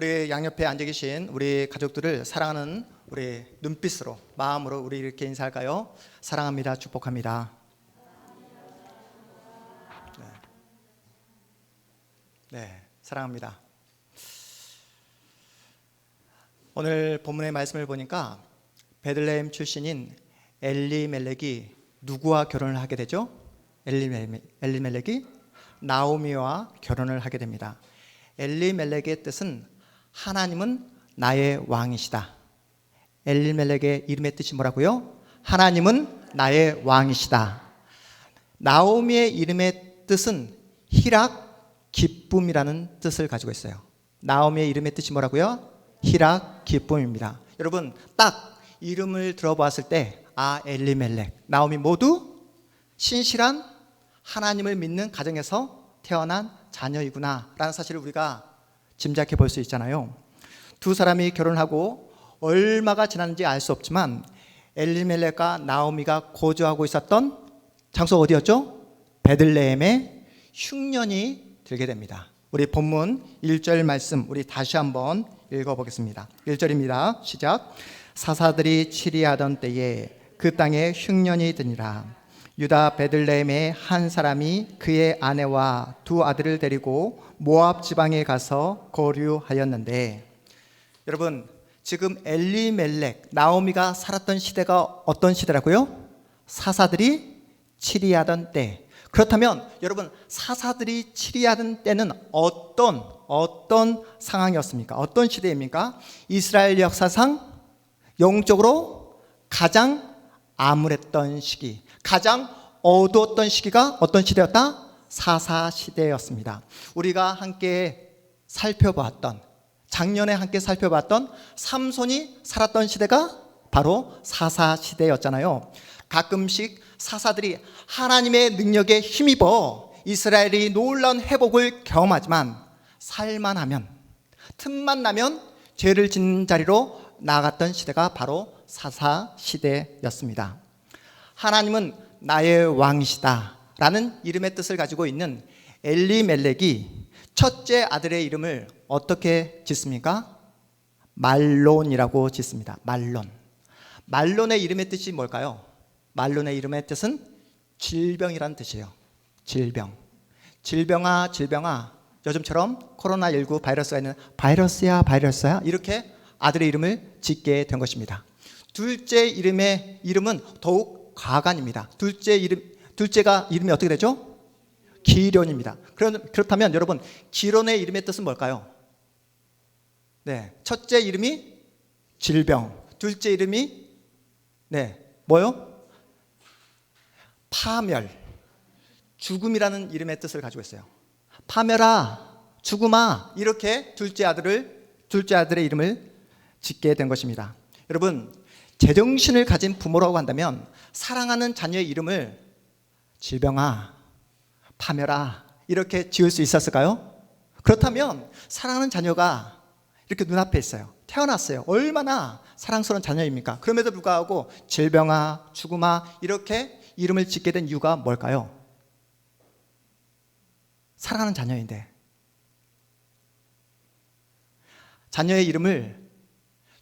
우리 양옆에 앉아 계신 우리 가족들을 사랑하는 우리 눈빛으로, 마음으로 우리 이렇게 인사할까요? 사랑합니다. 축복합니다. 네, 사랑합니다. 오늘 본문의 말씀을 보니까 베들레헴 출신인 엘리멜렉이 누구와 결혼을 하게 되죠? 엘리멜렉이 나오미와 결혼을 하게 됩니다. 엘리멜렉의 뜻은 하나님은 나의 왕이시다. 엘리멜렉의 이름의 뜻이 뭐라고요? 하나님은 나의 왕이시다. 나오미의 이름의 뜻은 희락, 기쁨이라는 뜻을 가지고 있어요. 나오미의 이름의 뜻이 뭐라고요? 희락, 기쁨입니다. 여러분, 딱 이름을 들어봤을 때 엘리멜렉, 나오미 모두 신실한 하나님을 믿는 가정에서 태어난 자녀이구나 라는 사실을 우리가 짐작해 볼 수 있잖아요. 두 사람이 결혼하고 얼마가 지났는지 알 수 없지만 엘리멜렉과 나오미가 거주하고 있었던 장소 어디였죠? 베들레헴의 흉년이 들게 됩니다. 우리 본문 1절 말씀 우리 다시 한번 읽어보겠습니다. 1절입니다. 시작. 사사들이 치리하던 때에 그 땅에 흉년이 드니라. 유다 베들레헴의 한 사람이 그의 아내와 두 아들을 데리고 모압 지방에 가서 거류하였는데, 여러분 지금 엘리멜렉, 나오미가 살았던 시대가 어떤 시대라고요? 사사들이 치리하던 때. 그렇다면 여러분, 사사들이 치리하던 때는 어떤 상황이었습니까? 어떤 시대입니까? 이스라엘 역사상 영적으로 가장 암울했던 시기, 가장 어두웠던 시기가 어떤 시대였다? 사사 시대였습니다. 우리가 함께 살펴봤던, 작년에 함께 살펴봤던 삼손이 살았던 시대가 바로 사사 시대였잖아요. 가끔씩 사사들이 하나님의 능력에 힘입어 이스라엘이 놀라운 회복을 경험하지만 살만하면, 틈만 나면 죄를 짓는 자리로 나아갔던 시대가 바로 사사 시대였습니다. 하나님은 나의 왕이시다 라는 이름의 뜻을 가지고 있는 엘리멜렉이 첫째 아들의 이름을 어떻게 짓습니까? 말론이라고 짓습니다. 말론의 이름의 뜻이 뭘까요? 말론의 이름의 뜻은 질병이라는 뜻이에요. 질병아 요즘처럼 코로나19 바이러스가 있는 바이러스야 이렇게 아들의 이름을 짓게 된 것입니다. 둘째 이름은 더욱 과간입니다. 둘째가 이름이 어떻게 되죠? 기련입니다. 그렇다면 여러분, 기련의 이름의 뜻은 뭘까요? 네, 첫째 이름이 질병, 둘째 이름이 뭐요? 파멸, 죽음이라는 이름의 뜻을 가지고 있어요. 파멸아, 죽음아, 이렇게 둘째 아들의 이름을 짓게 된 것입니다. 여러분, 제정신을 가진 부모라고 한다면 사랑하는 자녀의 이름을 질병아, 파멸아 이렇게 지을 수 있었을까요? 그렇다면 사랑하는 자녀가 이렇게 눈앞에 있어요. 태어났어요. 얼마나 사랑스러운 자녀입니까? 그럼에도 불구하고 질병아, 죽음아 이렇게 이름을 짓게 된 이유가 뭘까요? 사랑하는 자녀인데, 자녀의 이름을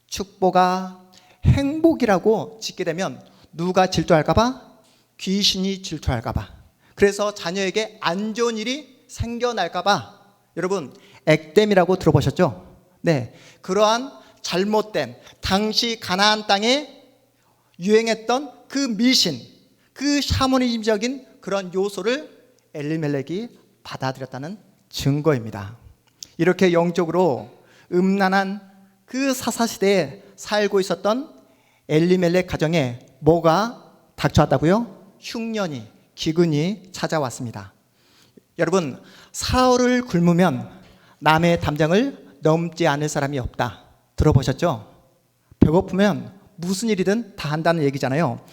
축복아, 행복이라고 짓게 되면 누가 질투할까봐? 귀신이 질투할까봐. 그래서 자녀에게 안 좋은 일이 생겨날까봐 여러분, 액땜이라고 들어보셨죠? 네, 그러한 잘못된 당시 가나안 땅에 유행했던 그 미신, 그 샤머니즘적인 그런 요소를 엘리멜렉이 받아들였다는 증거입니다. 이렇게 영적으로 음란한 그 사사시대에 살고 있었던 엘리멜렉 가정에 뭐가 닥쳐왔다고요? 흉년이, 기근이 찾아왔습니다. 여러분, 사흘을 굶으면 남의 담장을 넘지 않을 사람이 없다 들어보셨죠? 배고프면 무슨 일이든 다 한다는 얘기잖아요.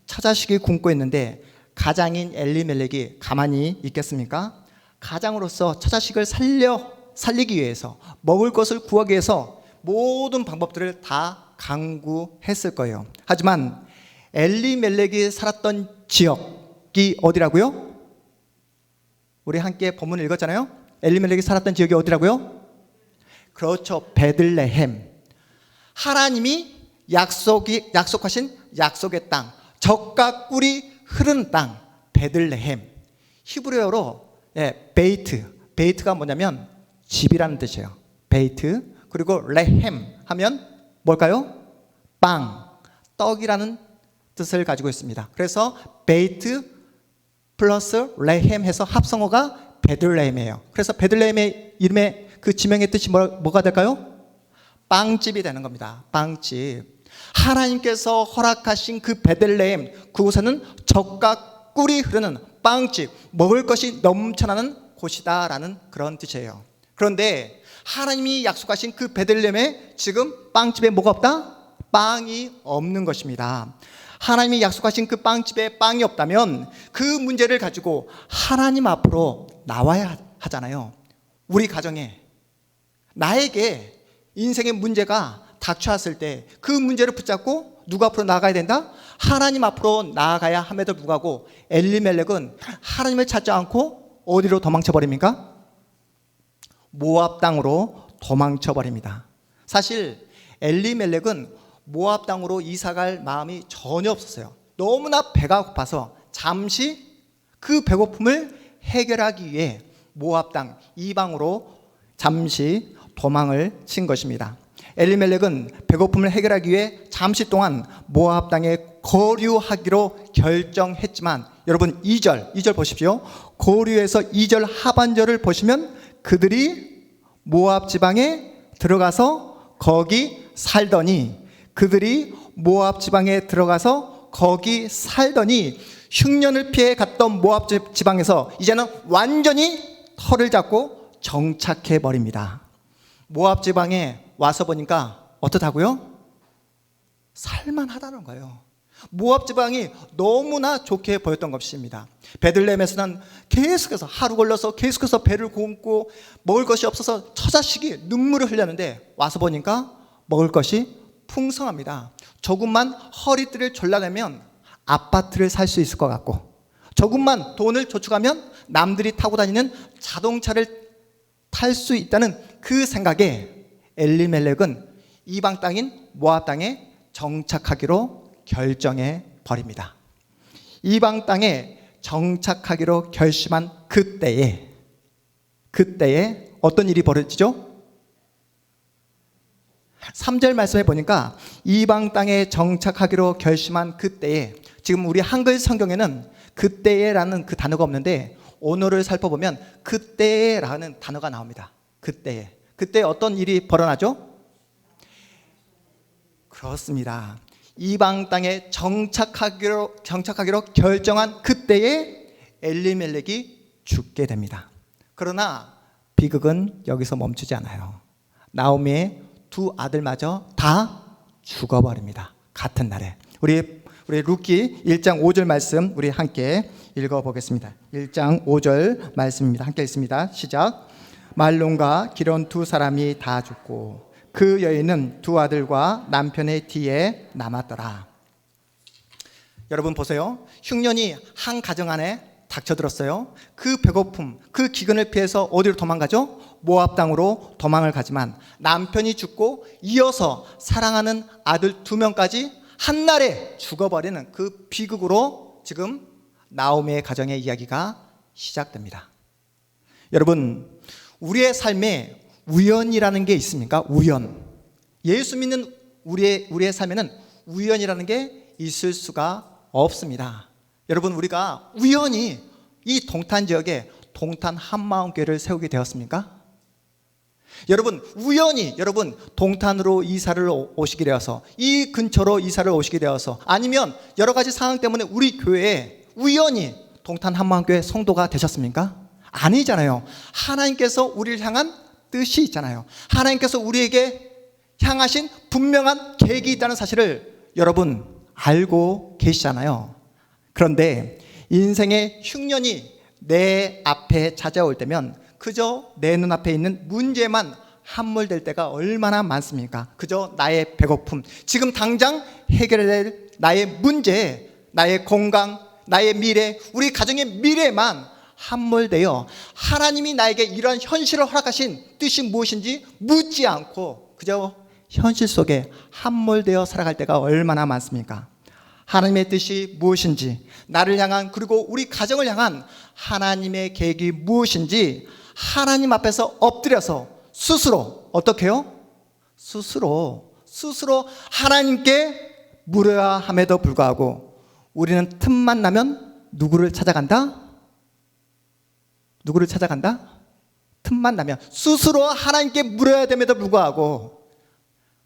처자식이 굶고 있는데 가장인 엘리멜렉이 가만히 있겠습니까? 가장으로서 처자식을 살리기 위해서, 먹을 것을 구하기 위해서 모든 방법들을 다 강구했을 거예요. 하지만 엘리멜렉이 살았던 지역이 어디라고요? 우리 함께 본문을 읽었잖아요. 엘리멜렉이 살았던 지역이 어디라고요? 그렇죠. 베들레헴. 하나님이 약속하신 약속의 땅, 젖과 꿀이 흐르는 땅, 베들레헴. 히브리어로 베이트가 뭐냐면 집이라는 뜻이에요. 베이트. 그리고 레헴 하면 뭘까요? 빵, 떡이라는 뜻을 가지고 있습니다. 그래서 베이트 플러스 레헴 해서 합성어가 베들레헴이에요. 그래서 베들레헴의 이름의 그 지명의 뜻이 뭐가 될까요? 빵집이 되는 겁니다. 빵집. 하나님께서 허락하신 그 베들레헴, 그곳에는 젖과 꿀이 흐르는 빵집, 먹을 것이 넘쳐나는 곳이다라는 그런 뜻이에요. 그런데 하나님이 약속하신 그 베들레헴에 지금 빵집에 뭐가 없다? 빵이 없는 것입니다. 하나님이 약속하신 그 빵집에 빵이 없다면 그 문제를 가지고 하나님 앞으로 나와야 하잖아요. 우리 가정에 나에게 인생의 문제가 닥쳐왔을 때 그 문제를 붙잡고 누구 앞으로 나아가야 된다? 하나님 앞으로 나아가야 함에도 불구하고 엘리멜렉은 하나님을 찾지 않고 어디로 도망쳐 버립니까? 모압 땅으로 도망쳐 버립니다. 사실 엘리멜렉은 모압 땅으로 이사갈 마음이 전혀 없었어요. 너무나 배가 고파서 잠시 그 배고픔을 해결하기 위해 모압 땅 이방으로 잠시 도망을 친 것입니다. 엘리멜렉은 배고픔을 해결하기 위해 잠시 동안 모압 땅에 거류하기로 결정했지만 여러분 2절 보십시오. 거류에서 2절 하반절을 보시면 그들이 모압 지방에 들어가서 거기 살더니 흉년을 피해 갔던 모압 지방에서 이제는 완전히 터를 잡고 정착해 버립니다. 모압 지방에 와서 보니까 어떻다고요? 살만하다는 거예요. 모압 지방이 너무나 좋게 보였던 것입니다. 베들레헴에서는 계속해서 하루 걸려서 계속해서 배를 굶고 먹을 것이 없어서 처자식이 눈물을 흘렸는데 와서 보니까 먹을 것이 풍성합니다. 조금만 허리띠를 졸라내면 아파트를 살 수 있을 것 같고, 조금만 돈을 저축하면 남들이 타고 다니는 자동차를 탈 수 있다는 그 생각에 엘리멜렉은 이방 땅인 모압 땅에 정착하기로 결정해 버립니다. 이방 땅에 정착하기로 결심한 그때에 어떤 일이 벌어지죠? 3절 말씀에 보니까 이방 땅에 정착하기로 결심한 그때에, 지금 우리 한글 성경에는 그때에라는 그 단어가 없는데 언어를 살펴보면 그때라는 단어가 나옵니다. 그때 어떤 일이 벌어나죠? 그렇습니다. 이방 땅에 정착하기로 결정한 그때에 엘리멜렉이 죽게 됩니다. 그러나 비극은 여기서 멈추지 않아요. 나오미의 두 아들마저 다 죽어버립니다. 같은 날에. 우리 루키 1장 5절 말씀 우리 함께 읽어보겠습니다. 1장 5절 말씀입니다. 함께 읽습니다. 시작. 말론과 기론 두 사람이 다 죽고 그 여인은 두 아들과 남편의 뒤에 남았더라. 여러분 보세요. 흉년이 한 가정 안에 닥쳐들었어요. 그 배고픔, 그 기근을 피해서 어디로 도망가죠? 모압 땅으로 도망을 가지만 남편이 죽고 이어서 사랑하는 아들 2명까지 한날에 죽어버리는 그 비극으로 지금 나오미의 가정의 이야기가 시작됩니다. 여러분, 우리의 삶에 우연이라는 게 있습니까? 우연. 예수 믿는 우리의 삶에는 우연이라는 게 있을 수가 없습니다. 여러분, 우리가 우연히 이 동탄 지역에 동탄 한마음교회를 세우게 되었습니까? 여러분, 우연히 동탄으로 이사를 오시게 되어서, 이 근처로 이사를 오시게 되어서, 아니면 여러 가지 상황 때문에 우리 교회에 우연히 동탄 한마음교회 성도가 되셨습니까? 아니잖아요. 하나님께서 우리를 향한 뜻이 있잖아요. 하나님께서 우리에게 향하신 분명한 계획이 있다는 사실을 여러분 알고 계시잖아요. 그런데 인생의 흉년이 내 앞에 찾아올 때면 그저 내 눈앞에 있는 문제만 함몰될 때가 얼마나 많습니까? 그저 나의 배고픔, 지금 당장 해결해야 될 나의 문제, 나의 건강, 나의 미래, 우리 가정의 미래만 함몰되어 하나님이 나에게 이런 현실을 허락하신 뜻이 무엇인지 묻지 않고 그저 현실 속에 함몰되어 살아갈 때가 얼마나 많습니까? 하나님의 뜻이 무엇인지, 나를 향한 그리고 우리 가정을 향한 하나님의 계획이 무엇인지 하나님 앞에서 엎드려서 스스로 어떻게 해요? 스스로 하나님께 물어야 함에도 불구하고 우리는 틈만 나면 누구를 찾아간다? 누구를 찾아간다? 틈만 나면 스스로 하나님께 물어야 됨에도 불구하고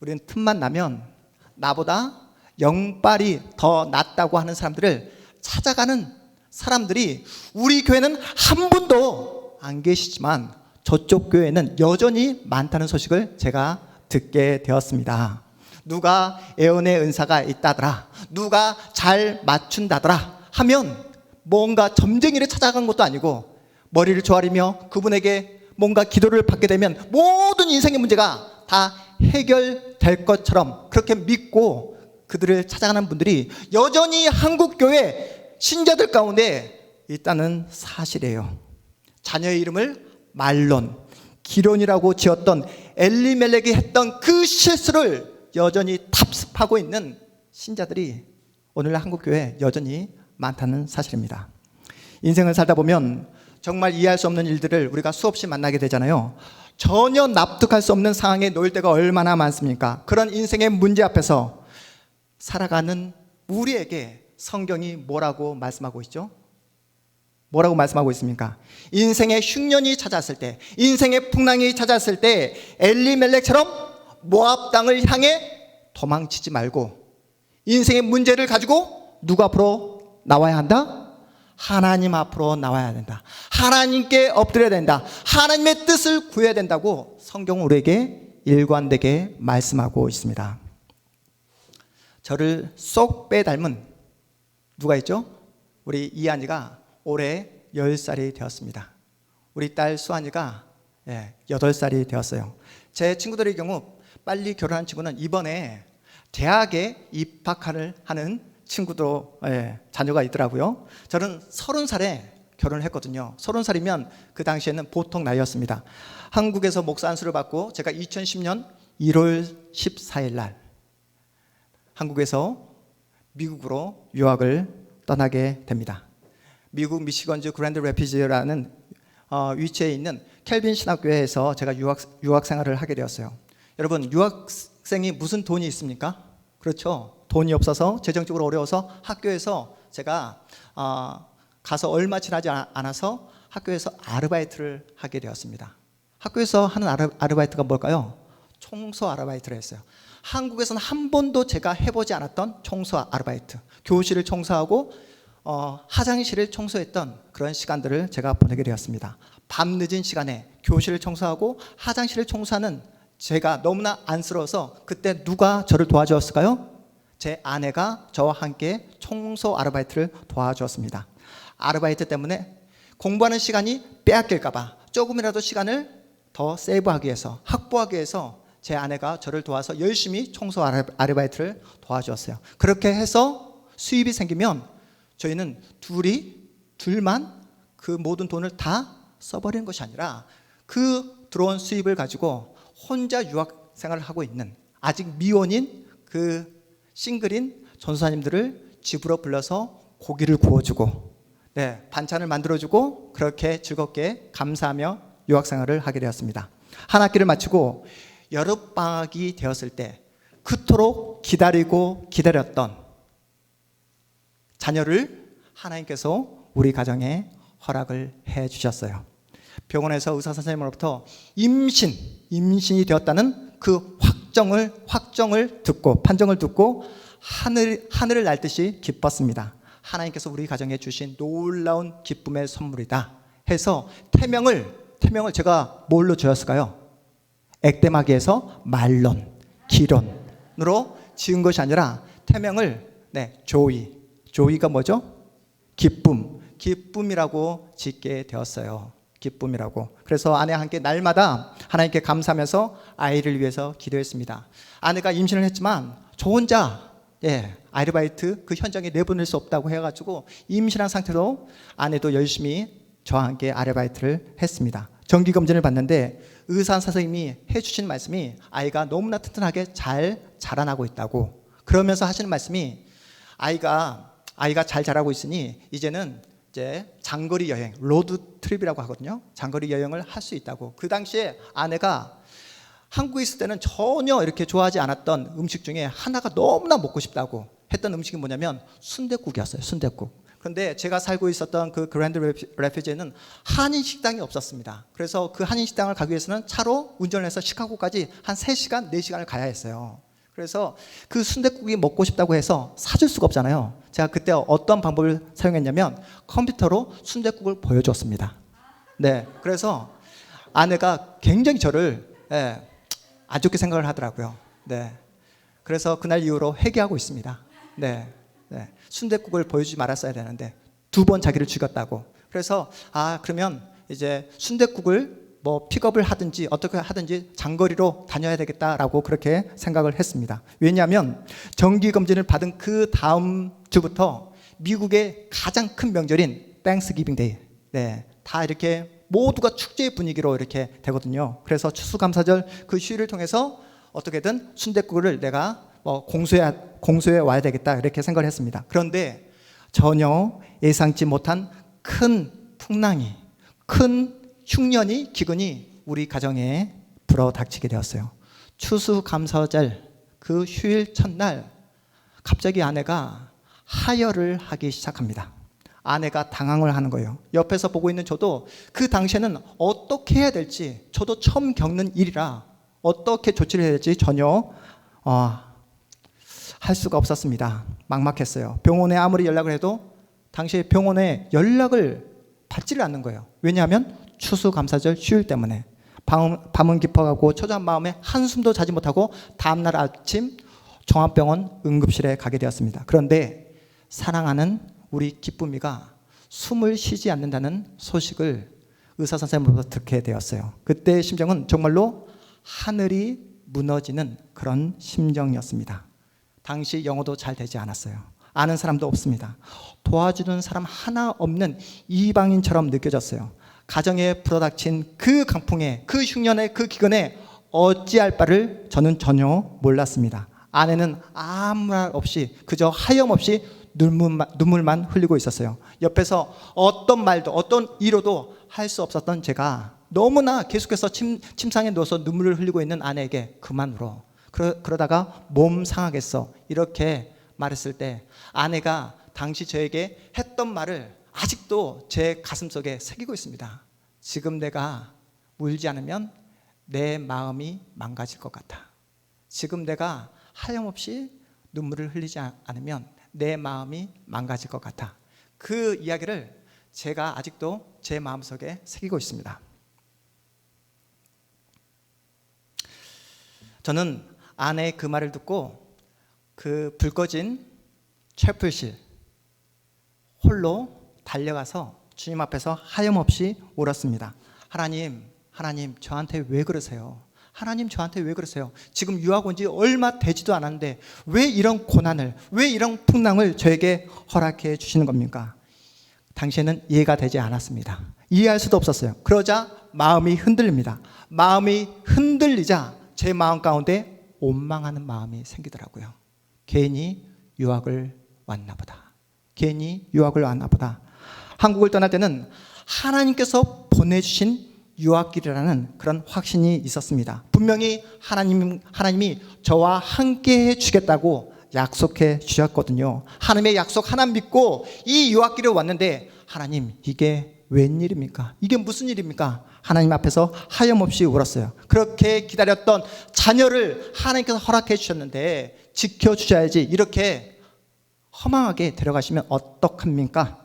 우리는 틈만 나면 나보다 영빨이 더 낫다고 하는 사람들을 찾아가는 사람들이 우리 교회는 한 분도 안 계시지만 저쪽 교회는 여전히 많다는 소식을 제가 듣게 되었습니다. 누가 예언의 은사가 있다더라, 누가 잘 맞춘다더라 하면 뭔가 점쟁이를 찾아간 것도 아니고 머리를 조아리며 그분에게 뭔가 기도를 받게 되면 모든 인생의 문제가 다 해결될 것처럼 그렇게 믿고 그들을 찾아가는 분들이 여전히 한국교회 신자들 가운데 있다는 사실이에요. 자녀의 이름을 말론, 기론이라고 지었던 엘리멜렉이 했던 그 실수를 여전히 답습하고 있는 신자들이 오늘 한국교회에 여전히 많다는 사실입니다. 인생을 살다 보면 정말 이해할 수 없는 일들을 우리가 수없이 만나게 되잖아요. 전혀 납득할 수 없는 상황에 놓일 때가 얼마나 많습니까? 그런 인생의 문제 앞에서 살아가는 우리에게 성경이 뭐라고 말씀하고 있죠? 뭐라고 말씀하고 있습니까? 인생의 흉년이 찾아왔을 때, 인생의 풍랑이 찾아왔을 때 엘리멜렉처럼 모압 땅을 향해 도망치지 말고 인생의 문제를 가지고 누구 앞으로 나와야 한다? 하나님 앞으로 나와야 된다. 하나님께 엎드려야 된다. 하나님의 뜻을 구해야 된다고 성경은 우리에게 일관되게 말씀하고 있습니다. 저를 쏙 빼닮은 누가 있죠? 우리 이한이가 올해 10살이 되었습니다. 우리 딸 수한이가 8살이 되었어요. 제 친구들의 경우 빨리 결혼한 친구는 이번에 대학에 입학을 하는 친구도 자녀가 있더라고요. 저는 30살에 결혼을 했거든요. 30살이면 그 당시에는 보통 나이였습니다. 한국에서 목사 안수를 받고 제가 2010년 1월 14일 날 한국에서 미국으로 유학을 떠나게 됩니다. 미국 미시건주 그랜드 래피즈라는 위치에 있는 켈빈 신학교회에서 제가 유학 생활을 하게 되었어요. 여러분, 유학생이 무슨 돈이 있습니까? 그렇죠. 돈이 없어서 재정적으로 어려워서 학교에서 제가 가서 얼마 지나지 않아서 학교에서 아르바이트를 하게 되었습니다. 학교에서 하는 아르바이트가 뭘까요? 청소 아르바이트를 했어요. 한국에서는 한 번도 제가 해보지 않았던 청소 아르바이트, 교실을 청소하고 화장실을 청소했던 그런 시간들을 제가 보내게 되었습니다. 밤늦은 시간에 교실을 청소하고 화장실을 청소하는 제가 너무나 안쓰러워서 그때 누가 저를 도와주었을까요? 제 아내가 저와 함께 청소 아르바이트를 도와주었습니다. 아르바이트 때문에 공부하는 시간이 빼앗길까 봐 조금이라도 시간을 더 세이브하기 위해서, 확보하기 위해서 제 아내가 저를 도와서 열심히 청소 아르바이트를 도와주었어요. 그렇게 해서 수입이 생기면 저희는 둘만 그 모든 돈을 다 써버리는 것이 아니라 그 들어온 수입을 가지고 혼자 유학 생활을 하고 있는 아직 미혼인 그 싱글인 전도사님들을 집으로 불러서 고기를 구워주고 반찬을 만들어주고 그렇게 즐겁게 감사하며 유학 생활을 하게 되었습니다. 한 학기를 마치고 여름방학이 되었을 때 그토록 기다렸던 자녀를 하나님께서 우리 가정에 허락을 해 주셨어요. 병원에서 의사 선생님으로부터 임신이 되었다는 그 확정을 듣고 판정을 듣고 하늘을 날 듯이 기뻤습니다. 하나님께서 우리 가정에 주신 놀라운 기쁨의 선물이다 해서 태명을 제가 뭘로 지었을까요? 액땜하기에서 말론, 기론으로 지은 것이 아니라 태명을 조이가 뭐죠? 기쁨이라고 짓게 되었어요. 기쁨이라고. 그래서 아내와 함께 날마다 하나님께 감사하면서 아이를 위해서 기도했습니다. 아내가 임신을 했지만 저 혼자 아르바이트 그 현장에 내보낼 수 없다고 해가지고 임신한 상태로 아내도 열심히 저와 함께 아르바이트를 했습니다. 정기검진을 받는데 의사 선생님이 해주신 말씀이 아이가 너무나 튼튼하게 잘 자라나고 있다고, 그러면서 하시는 말씀이 아이가 잘 자라고 있으니 이제는 이제 장거리 여행, 로드 트립이라고 하거든요. 장거리 여행을 할 수 있다고. 그 당시에 아내가 한국에 있을 때는 전혀 이렇게 좋아하지 않았던 음식 중에 하나가 너무나 먹고 싶다고 했던 음식이 뭐냐면 순댓국이었어요. 순댓국. 그런데 제가 살고 있었던 그 그랜드 레피지에는 한인 식당이 없었습니다. 그래서 그 한인 식당을 가기 위해서는 차로 운전을 해서 시카고까지 한 3시간, 4시간을 가야 했어요. 그래서 그 순댓국이 먹고 싶다고 해서 사줄 수가 없잖아요. 제가 그때 어떤 방법을 사용했냐면 컴퓨터로 순댓국을 보여줬습니다. 네, 그래서 아내가 굉장히 저를 안 좋게 생각을 하더라고요. 네, 그래서 그날 이후로 회개하고 있습니다. 네, 순댓국을 보여주지 말았어야 되는데 2번 자기를 죽였다고. 그래서 그러면 이제 순댓국을 뭐 픽업을 하든지 어떻게 하든지 장거리로 다녀야 되겠다라고 그렇게 생각을 했습니다. 왜냐하면 정기검진을 받은 그 다음 주부터 미국의 가장 큰 명절인 땡스기빙 데이, 다 이렇게 모두가 축제의 분위기로 이렇게 되거든요. 그래서 추수감사절 그 휴일을 통해서 어떻게든 순댓국을 내가 공수해 와야 되겠다 이렇게 생각을 했습니다. 그런데 전혀 예상치 못한 큰 풍랑이, 큰 흉년이, 기근이 우리 가정에 불어닥치게 되었어요. 추수감사절 그 휴일 첫날 갑자기 아내가 하혈을 하기 시작합니다. 아내가 당황을 하는 거예요. 옆에서 보고 있는 저도 그 당시에는 어떻게 해야 될지, 저도 처음 겪는 일이라 어떻게 조치를 해야 될지 전혀 할 수가 없었습니다. 막막했어요. 병원에 아무리 연락을 해도 당시에 병원에 연락을 받지를 않는 거예요. 왜냐하면 추수감사절 휴일 때문에 밤은 깊어가고 초조한 마음에 한숨도 자지 못하고 다음날 아침 종합병원 응급실에 가게 되었습니다. 그런데 사랑하는 우리 기쁨이가 숨을 쉬지 않는다는 소식을 의사 선생님으로부터 듣게 되었어요. 그때 심정은 정말로 하늘이 무너지는 그런 심정이었습니다. 당시 영어도 잘 되지 않았어요. 아는 사람도 없습니다. 도와주는 사람 하나 없는 이방인처럼 느껴졌어요. 가정에 불어닥친 그 강풍에, 그 흉년에, 그 기근에 어찌할 바를 저는 전혀 몰랐습니다. 아내는 아무 말 없이 그저 하염없이 눈물만 흘리고 있었어요. 옆에서 어떤 말도 어떤 위로도 할 수 없었던 제가 너무나 계속해서 침상에 누워서 눈물을 흘리고 있는 아내에게 그만 울어, 그러다가 몸 상하겠어, 이렇게 말했을 때 아내가 당시 저에게 했던 말을 아직도 제 가슴속에 새기고 있습니다. 지금 내가 울지 않으면 내 마음이 망가질 것 같아. 지금 내가 하염없이 눈물을 흘리지 않으면 내 마음이 망가질 것 같아. 그 이야기를 제가 아직도 제 마음속에 새기고 있습니다. 저는 아내의 그 말을 듣고 그 불 꺼진 채플실 홀로 달려가서 주님 앞에서 하염없이 울었습니다. 하나님 저한테 왜 그러세요? 하나님 저한테 왜 그러세요? 지금 유학 온 지 얼마 되지도 않았는데 왜 이런 고난을, 왜 이런 풍랑을 저에게 허락해 주시는 겁니까? 당시에는 이해가 되지 않았습니다. 이해할 수도 없었어요. 그러자 마음이 흔들립니다. 마음이 흔들리자 제 마음 가운데 원망하는 마음이 생기더라고요. 괜히 유학을 왔나 보다. 괜히 유학을 왔나 보다. 한국을 떠날 때는 하나님께서 보내주신 유학길이라는 그런 확신이 있었습니다. 분명히 하나님이 저와 함께 해주겠다고 약속해 주셨거든요. 하나님의 약속 하나 믿고 이 유학길에 왔는데 하나님 이게 웬일입니까? 이게 무슨 일입니까? 하나님 앞에서 하염없이 울었어요. 그렇게 기다렸던 자녀를 하나님께서 허락해 주셨는데 지켜주셔야지 이렇게 허망하게 데려가시면 어떡합니까?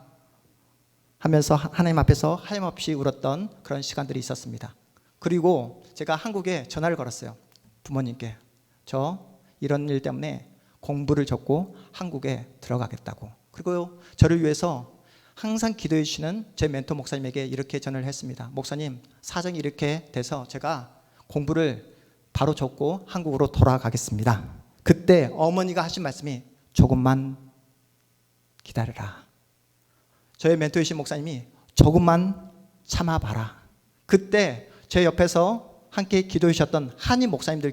하면서 하나님 앞에서 하염없이 울었던 그런 시간들이 있었습니다. 그리고 제가 한국에 전화를 걸었어요. 부모님께 저 이런 일 때문에 공부를 접고 한국에 들어가겠다고. 그리고 저를 위해서 항상 기도해 주시는 제 멘토 목사님에게 이렇게 전화를 했습니다. 목사님, 사정이 이렇게 돼서 제가 공부를 바로 접고 한국으로 돌아가겠습니다. 그때 어머니가 하신 말씀이 조금만 기다려라. 저의 멘토이신 목사님이 조금만 참아봐라. 그때 제 옆에서 함께 기도해 주셨던 한인 목사님들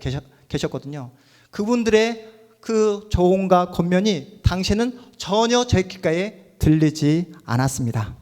계셨거든요. 그분들의 그 조언과 권면이 당시에는 전혀 제 귓가에 들리지 않았습니다.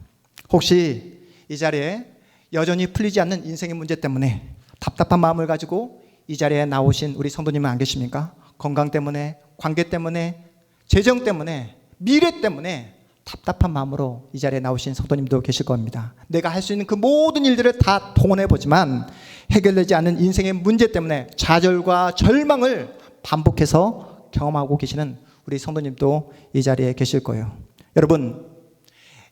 혹시 이 자리에 여전히 풀리지 않는 인생의 문제 때문에 답답한 마음을 가지고 이 자리에 나오신 우리 성도님은 안 계십니까? 건강 때문에, 관계 때문에, 재정 때문에, 미래 때문에 답답한 마음으로 이 자리에 나오신 성도님도 계실 겁니다. 내가 할 수 있는 그 모든 일들을 다 동원해 보지만 해결되지 않는 인생의 문제 때문에 좌절과 절망을 반복해서 경험하고 계시는 우리 성도님도 이 자리에 계실 거예요. 여러분,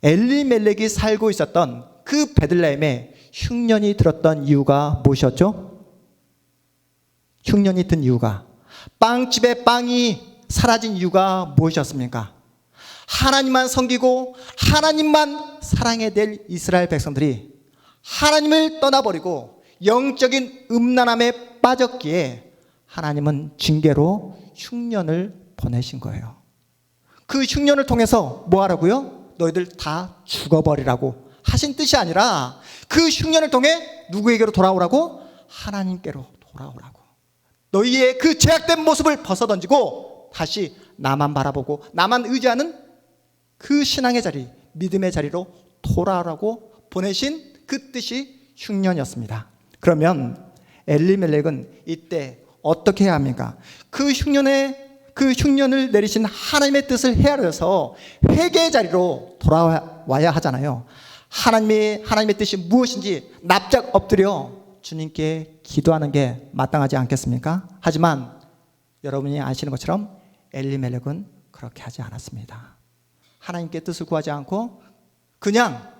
엘리멜렉이 살고 있었던 그 베들레헴에 흉년이 들었던 이유가 무엇이었죠? 흉년이 든 이유가, 빵집에 빵이 사라진 이유가 무엇이었습니까? 하나님만 섬기고 하나님만 사랑해야 될 이스라엘 백성들이 하나님을 떠나버리고 영적인 음란함에 빠졌기에 하나님은 징계로 흉년을 보내신 거예요. 그 흉년을 통해서 뭐 하라고요? 너희들 다 죽어버리라고 하신 뜻이 아니라 그 흉년을 통해 누구에게로 돌아오라고? 하나님께로 돌아오라고. 너희의 그 죄악된 모습을 벗어던지고 다시 나만 바라보고 나만 의지하는 그 신앙의 자리, 믿음의 자리로 돌아오라고 보내신 그 뜻이 흉년이었습니다. 그러면 엘리멜렉은 이때 어떻게 해야 합니까? 그 흉년을 내리신 하나님의 뜻을 헤아려서 회개의 자리로 돌아와야 하잖아요. 하나님의 뜻이 무엇인지 납작 엎드려 주님께 기도하는 게 마땅하지 않겠습니까? 하지만 여러분이 아시는 것처럼 엘리멜렉은 그렇게 하지 않았습니다. 하나님께 뜻을 구하지 않고 그냥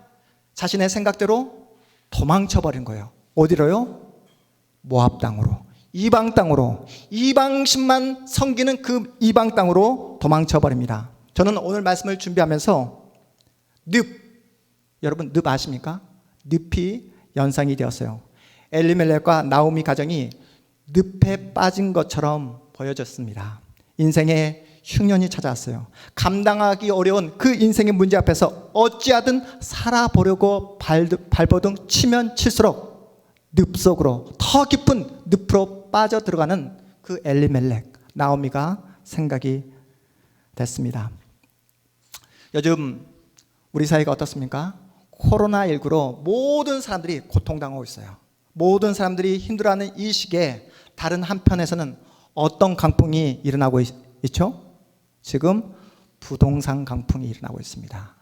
자신의 생각대로 도망쳐버린 거예요. 어디로요? 모압 땅으로, 이방 땅으로, 이방신만 섬기는 그 이방 땅으로 도망쳐버립니다. 저는 오늘 말씀을 준비하면서 여러분 늪 아십니까? 늪이 연상이 되었어요. 엘리멜렉과 나오미 가정이 늪에 빠진 것처럼 보여졌습니다. 인생에 흉년이 찾아왔어요. 감당하기 어려운 그 인생의 문제 앞에서 어찌하든 살아보려고 발버둥 치면 칠수록 늪 속으로, 더 깊은 늪으로 빠져들어가는 그 엘리멜렉, 나오미가 생각이 됐습니다. 요즘 우리 사회가 어떻습니까? 코로나19로 모든 사람들이 고통당하고 있어요. 모든 사람들이 힘들어하는 이 시기에 다른 한편에서는 어떤 강풍이 일어나고 있죠? 지금 부동산 강풍이 일어나고 있습니다.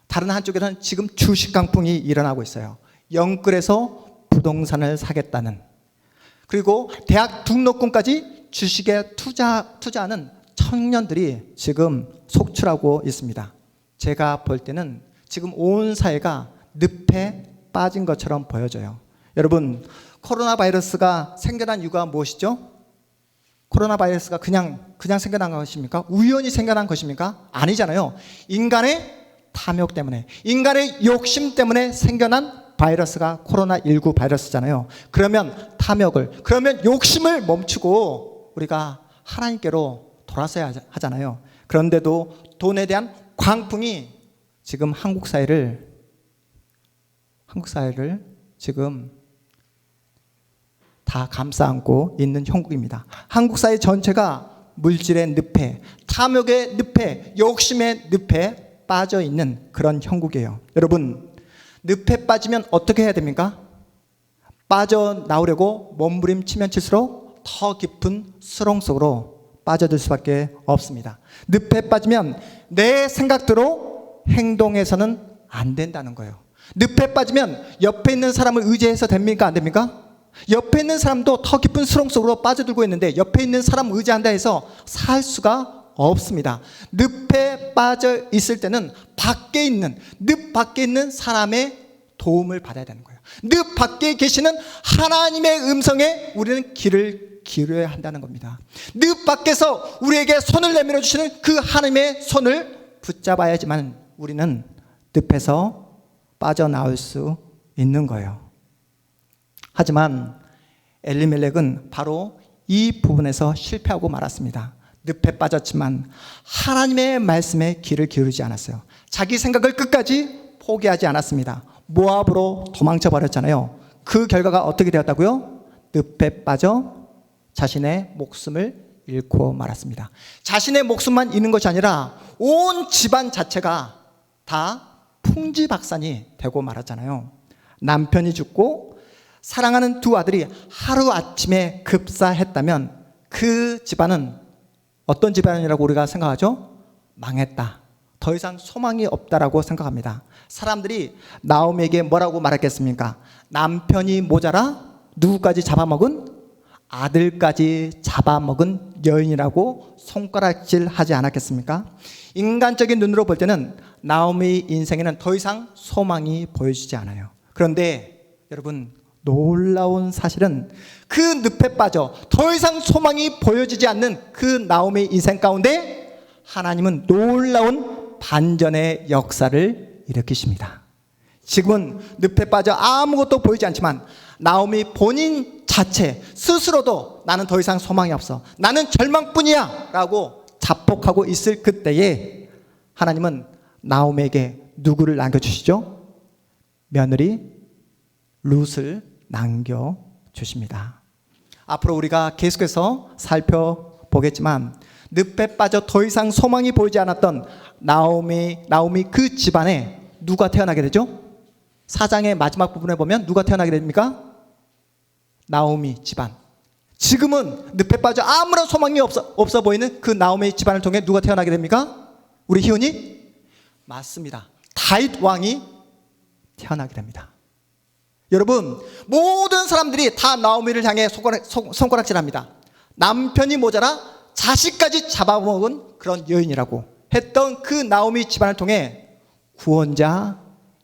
다른 한쪽에서는 지금 주식 강풍이 일어나고 있어요. 영끌에서 부동산을 사겠다는, 그리고 대학 등록금까지 주식에 투자하는 청년들이 지금 속출하고 있습니다. 제가 볼 때는 지금 온 사회가 늪에 빠진 것처럼 보여져요. 여러분, 코로나 바이러스가 생겨난 이유가 무엇이죠? 코로나 바이러스가 그냥 생겨난 것입니까? 우연히 생겨난 것입니까? 아니잖아요. 인간의 탐욕 때문에, 인간의 욕심 때문에 생겨난 바이러스가 코로나19 바이러스잖아요. 그러면 탐욕을, 그러면 욕심을 멈추고 우리가 하나님께로 돌아서야 하잖아요. 그런데도 돈에 대한 광풍이 지금 한국 사회를 지금 다 감싸안고 있는 형국입니다. 한국 사회 전체가 물질의 늪에, 탐욕의 늪에, 욕심의 늪에 빠져 있는 그런 형국이에요. 여러분, 늪에 빠지면 어떻게 해야 됩니까? 빠져나오려고 몸부림치면 칠수록 더 깊은 수렁 속으로 빠져들 수밖에 없습니다. 늪에 빠지면 내 생각대로 행동해서는 안 된다는 거예요. 늪에 빠지면 옆에 있는 사람을 의지해서 됩니까? 안 됩니까? 옆에 있는 사람도 더 깊은 수렁 속으로 빠져들고 있는데 옆에 있는 사람 의지한다 해서 살 수가 없습니다. 늪에 빠져 있을 때는 늪 밖에 있는 사람의 도움을 받아야 되는 거예요. 늪 밖에 계시는 하나님의 음성에 우리는 귀를 기울여야 한다는 겁니다. 늪 밖에서 우리에게 손을 내밀어 주시는 그 하나님의 손을 붙잡아야지만 우리는 늪에서 빠져나올 수 있는 거예요. 하지만 엘리멜렉은 바로 이 부분에서 실패하고 말았습니다. 늪에 빠졌지만 하나님의 말씀에 귀를 기울이지 않았어요. 자기 생각을 끝까지 포기하지 않았습니다. 모압으로 도망쳐 버렸잖아요. 그 결과가 어떻게 되었다고요? 늪에 빠져 자신의 목숨을 잃고 말았습니다. 자신의 목숨만 잃는 것이 아니라 온 집안 자체가 다 풍지박산이 되고 말았잖아요. 남편이 죽고 사랑하는 두 아들이 하루아침에 급사했다면 그 집안은 어떤 집안이라고 우리가 생각하죠? 망했다. 더 이상 소망이 없다라고 생각합니다. 사람들이 나오미에게 뭐라고 말했겠습니까? 남편이 모자라 누구까지 잡아먹은? 아들까지 잡아먹은 여인이라고 손가락질 하지 않았겠습니까? 인간적인 눈으로 볼 때는 나오미 인생에는 더 이상 소망이 보여지지 않아요. 그런데 여러분, 놀라운 사실은 그 늪에 빠져 더 이상 소망이 보여지지 않는 그 나오미 인생 가운데 하나님은 놀라운 반전의 역사를 일으키십니다. 지금은 늪에 빠져 아무것도 보이지 않지만 나오미 본인 자체 스스로도 나는 더 이상 소망이 없어, 나는 절망뿐이야 라고 자폭하고 있을 그때에 하나님은 나오미에게 누구를 남겨주시죠? 며느리 룻을 남겨주십니다. 앞으로 우리가 계속해서 살펴보겠지만 늪에 빠져 더 이상 소망이 보이지 않았던 나오미 그 집안에 누가 태어나게 되죠? 4장의 마지막 부분에 보면 누가 태어나게 됩니까? 나오미 집안. 지금은 늪에 빠져 아무런 소망이 없어 보이는 그 나오미 집안을 통해 누가 태어나게 됩니까? 우리 희훈이? 맞습니다. 다윗 왕이 태어나게 됩니다. 여러분, 모든 사람들이 다 나오미를 향해 손가락질합니다. 남편이 모자라 자식까지 잡아먹은 그런 여인이라고 했던 그 나오미 집안을 통해 구원자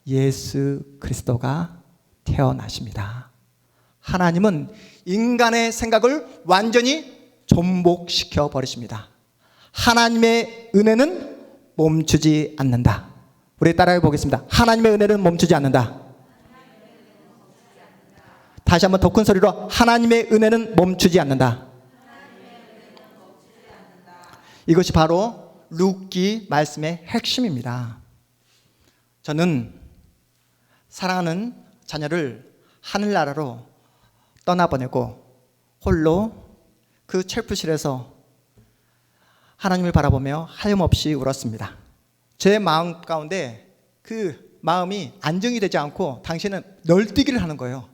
예수 그리스도가 태어나십니다. 하나님은 인간의 생각을 완전히 전복시켜 버리십니다. 하나님의 은혜는 멈추지 않는다. 우리 따라해 보겠습니다. 하나님의 은혜는 멈추지 않는다. 다시 한번 더 큰 소리로 하나님의 은혜는 멈추지 않는다. 이것이 바로 룻기 말씀의 핵심입니다. 저는 사랑하는 자녀를 하늘나라로 떠나보내고 홀로 그 첼프실에서 하나님을 바라보며 하염없이 울었습니다. 제 마음 가운데 그 마음이 안정이 되지 않고 당신은 널뛰기를 하는 거예요.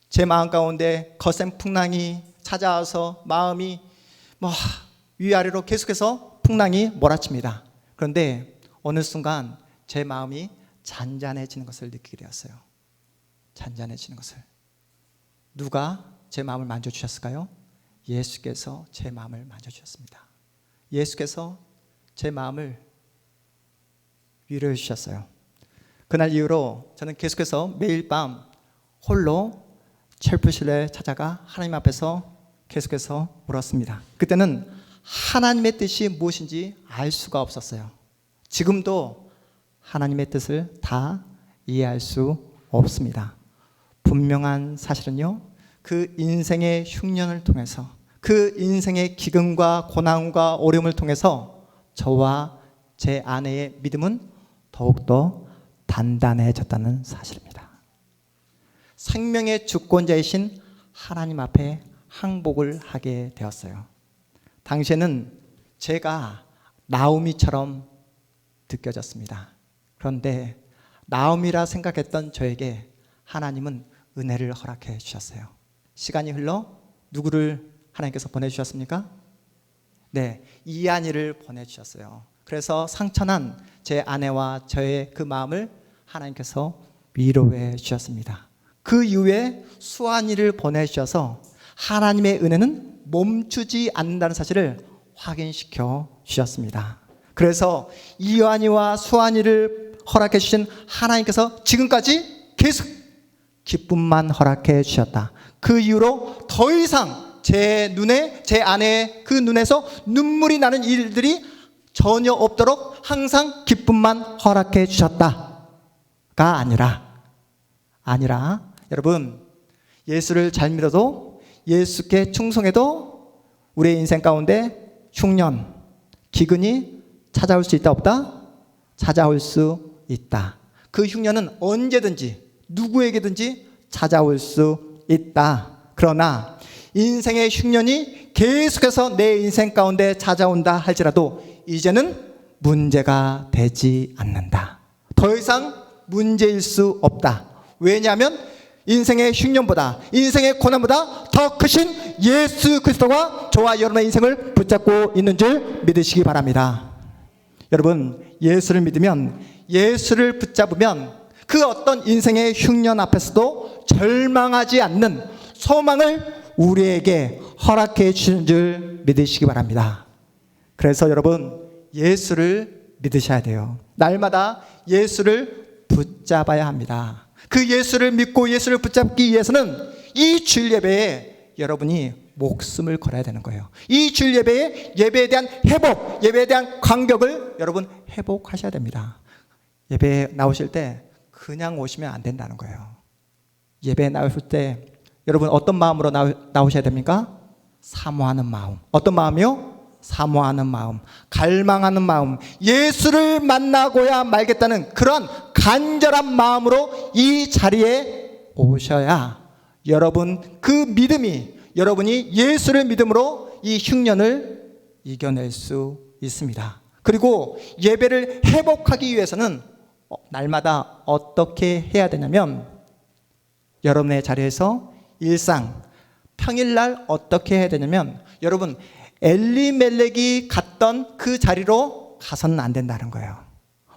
제 마음 가운데 거센 풍랑이 찾아와서 마음이 위아래로 계속해서 풍랑이 몰아칩니다. 그런데 어느 순간 제 마음이 잔잔해지는 것을 느끼게 되었어요. 잔잔해지는 것을. 누가 제 마음을 만져주셨을까요? 예수께서 제 마음을 만져주셨습니다. 예수께서 제 마음을 위로해 주셨어요. 그날 이후로 저는 계속해서 매일 밤 홀로 첼프실에 찾아가 하나님 앞에서 계속해서 울었습니다. 그때는 하나님의 뜻이 무엇인지 알 수가 없었어요. 지금도 하나님의 뜻을 다 이해할 수 없습니다. 분명한 사실은요, 그 인생의 흉년을 통해서, 그 인생의 기근과 고난과 어려움을 통해서 저와 제 아내의 믿음은 더욱더 단단해졌다는 사실입니다. 생명의 주권자이신 하나님 앞에 항복을 하게 되었어요. 당시에는 제가 나오미처럼 느껴졌습니다. 그런데 나오미라 생각했던 저에게 하나님은 은혜를 허락해 주셨어요. 시간이 흘러 누구를 하나님께서 보내주셨습니까? 네, 이한이를 보내주셨어요. 그래서 상처난 제 아내와 저의 그 마음을 하나님께서 위로해 주셨습니다. 그 이후에 수환이를 보내주셔서 하나님의 은혜는 멈추지 않는다는 사실을 확인시켜 주셨습니다. 그래서 이한이와 수환이를 허락해 주신 하나님께서 지금까지 계속 기쁨만 허락해 주셨다. 그 이후로 더 이상 제 눈에, 제 아내의 그 눈에서 눈물이 나는 일들이 전혀 없도록 항상 기쁨만 허락해 주셨다가 아니라 여러분, 예수를 잘 믿어도, 예수께 충성해도 우리의 인생 가운데 흉년, 기근이 찾아올 수 있다 없다? 찾아올 수 있다. 그 흉년은 언제든지 누구에게든지 찾아올 수 있다. 그러나 인생의 흉년이 계속해서 내 인생 가운데 찾아온다 할지라도 이제는 문제가 되지 않는다. 더 이상 문제일 수 없다. 왜냐하면 인생의 흉년보다, 인생의 고난보다 더 크신 예수 그리스도가 저와 여러분의 인생을 붙잡고 있는 줄 믿으시기 바랍니다. 여러분, 예수를 믿으면, 예수를 붙잡으면 그 어떤 인생의 흉년 앞에서도 절망하지 않는 소망을 우리에게 허락해 주시는 줄 믿으시기 바랍니다. 그래서 여러분, 예수를 믿으셔야 돼요. 날마다 예수를 붙잡아야 합니다. 그 예수를 믿고 예수를 붙잡기 위해서는 이 주일 예배에 여러분이 목숨을 걸어야 되는 거예요. 이 주일 예배에 예배에 대한 회복, 예배에 대한 간격을 여러분 회복하셔야 됩니다. 예배에 나오실 때 그냥 오시면 안 된다는 거예요. 예배에 나오실 때 여러분 어떤 마음으로 나오셔야 됩니까? 사모하는 마음. 어떤 마음이요? 사모하는 마음, 갈망하는 마음, 예수를 만나고야 말겠다는 그런 간절한 마음으로 이 자리에 오셔야 여러분 그 믿음이, 여러분이 예수를 믿음으로 이 흉년을 이겨낼 수 있습니다. 그리고 예배를 회복하기 위해서는 날마다 어떻게 해야 되냐면 여러분의 자리에서 일상, 평일날 어떻게 해야 되냐면 여러분 엘리멜렉이 갔던 그 자리로 가서는 안 된다는 거예요.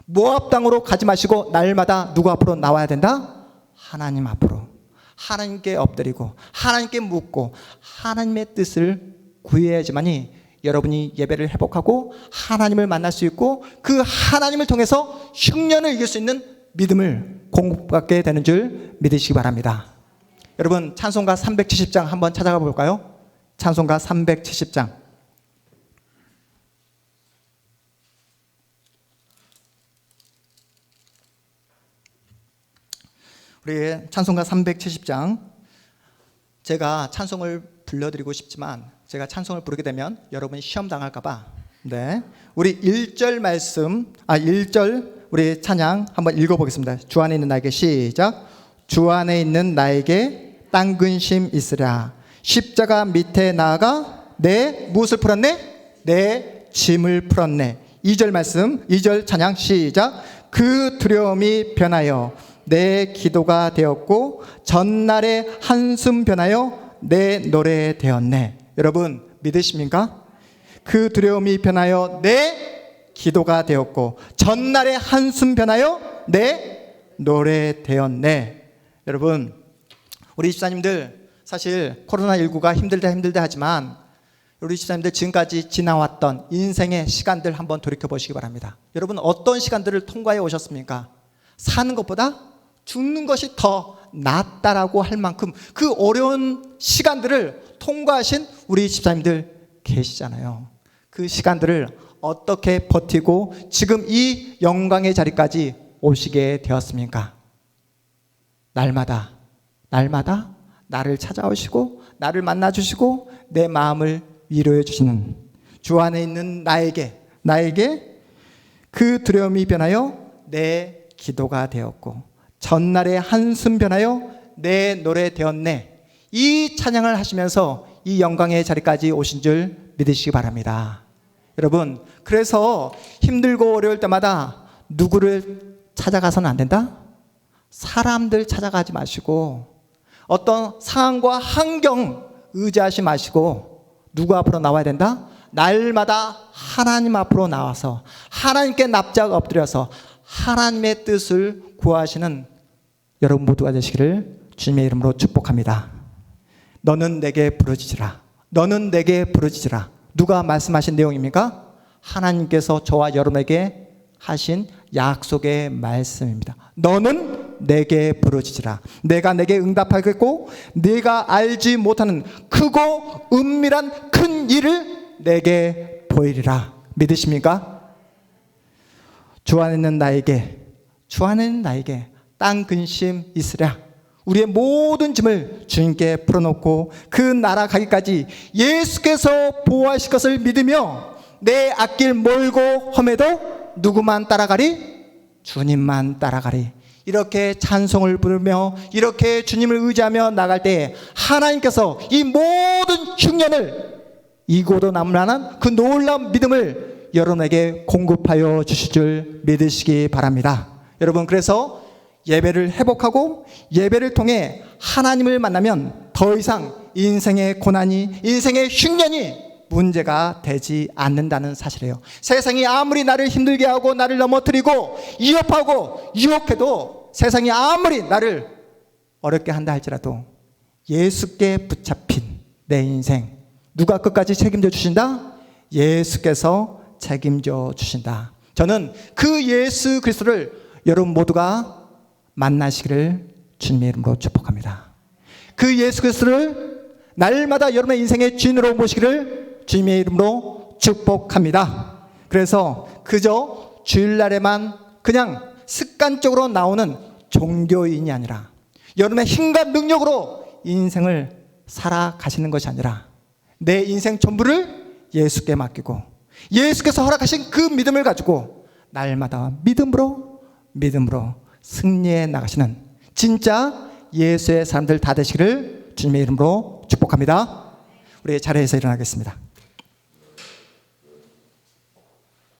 모압 땅으로 가지 마시고 날마다 누구 앞으로 나와야 된다? 하나님 앞으로. 하나님께 엎드리고 하나님께 묻고 하나님의 뜻을 구해야지만이 여러분이 예배를 회복하고 하나님을 만날 수 있고 그 하나님을 통해서 흉년을 이길 수 있는 믿음을 공급받게 되는 줄 믿으시기 바랍니다. 여러분 찬송가 370장 한번 찾아가 볼까요? 찬송가 370장. 우리 찬송가 370장. 제가 찬송을 불러드리고 싶지만 제가 찬송을 부르게 되면 여러분이 시험 당할까봐 우리 1절 말씀 1절 우리 찬양 한번 읽어보겠습니다. 주 안에 있는 나에게 시작. 주 안에 있는 나에게 땅 근심 있으랴. 십자가 밑에 나아가 내 무엇을 풀었네? 내 짐을 풀었네. 2절 말씀 2절 찬양 시작. 그 두려움이 변하여 내 기도가 되었고 전날의 한숨 변하여 내 노래 되었네. 여러분 믿으십니까? 그 두려움이 변하여 내 기도가 되었고 전날의 한숨 변하여 내 노래 되었네. 여러분 우리 집사님들 사실 코로나19가 힘들다 하지만 우리 집사님들 지금까지 지나왔던 인생의 시간들 한번 돌이켜 보시기 바랍니다. 여러분 어떤 시간들을 통과해 오셨습니까? 사는 것보다 죽는 것이 더 낫다라고 할 만큼 그 어려운 시간들을 통과하신 우리 집사님들 계시잖아요. 그 시간들을 어떻게 버티고 지금 이 영광의 자리까지 오시게 되었습니까? 날마다 나를 찾아오시고 나를 만나주시고 내 마음을 위로해 주시는 주 안에 있는 나에게 그 두려움이 변하여 내 기도가 되었고 전날의 한숨 변하여 내 노래 되었네. 이 찬양을 하시면서 이 영광의 자리까지 오신 줄 믿으시기 바랍니다. 여러분 그래서 힘들고 어려울 때마다 누구를 찾아가서는 안 된다? 사람들 찾아가지 마시고 어떤 상황과 환경 의지하지 마시고 누구 앞으로 나와야 된다? 날마다 하나님 앞으로 나와서 하나님께 납작 엎드려서 하나님의 뜻을 구하시는 여러분 모두가 되시기를 주님의 이름으로 축복합니다. 너는 내게 부르짖으라. 너는 내게 부르짖으라. 누가 말씀하신 내용입니까? 하나님께서 저와 여러분에게 하신 약속의 말씀입니다. 너는 내게 부르짖으라. 내가 내게 응답하겠고 네가 알지 못하는 크고 은밀한 큰 일을 내게 보이리라. 믿으십니까? 주 안에 있는 나에게 땅 근심 있으랴. 우리의 모든 짐을 주님께 풀어놓고 그 나라 가기까지 예수께서 보호하실 것을 믿으며 내 앞길 멀고 험해도 누구만 따라가리? 주님만 따라가리. 이렇게 찬송을 부르며 이렇게 주님을 의지하며 나갈 때 하나님께서 이 모든 흉년을 이고도 남을 만한 그 놀라운 믿음을 여러분에게 공급하여 주실 줄 믿으시기 바랍니다. 여러분, 그래서 예배를 회복하고 예배를 통해 하나님을 만나면 더 이상 인생의 고난이, 인생의 흉년이 문제가 되지 않는다는 사실이에요. 세상이 아무리 나를 힘들게 하고 나를 넘어뜨리고 위협하고 유혹해도, 세상이 아무리 나를 어렵게 한다 할지라도 예수께 붙잡힌 내 인생, 누가 끝까지 책임져 주신다? 예수께서 책임져 주신다. 저는 그 예수 그리스도를 여러분 모두가 만나시기를 주님의 이름으로 축복합니다. 그 예수 그리스도를 날마다 여러분의 인생의 주인으로 모시기를 주님의 이름으로 축복합니다. 그래서 그저 주일날에만 그냥 습관적으로 나오는 종교인이 아니라 여러분의 힘과 능력으로 인생을 살아가시는 것이 아니라 내 인생 전부를 예수께 맡기고 예수께서 허락하신 그 믿음을 가지고 날마다 믿음으로 승리해 나가시는 진짜 예수의 사람들 다 되시기를 주님의 이름으로 축복합니다. 우리 자리에서 일어나겠습니다.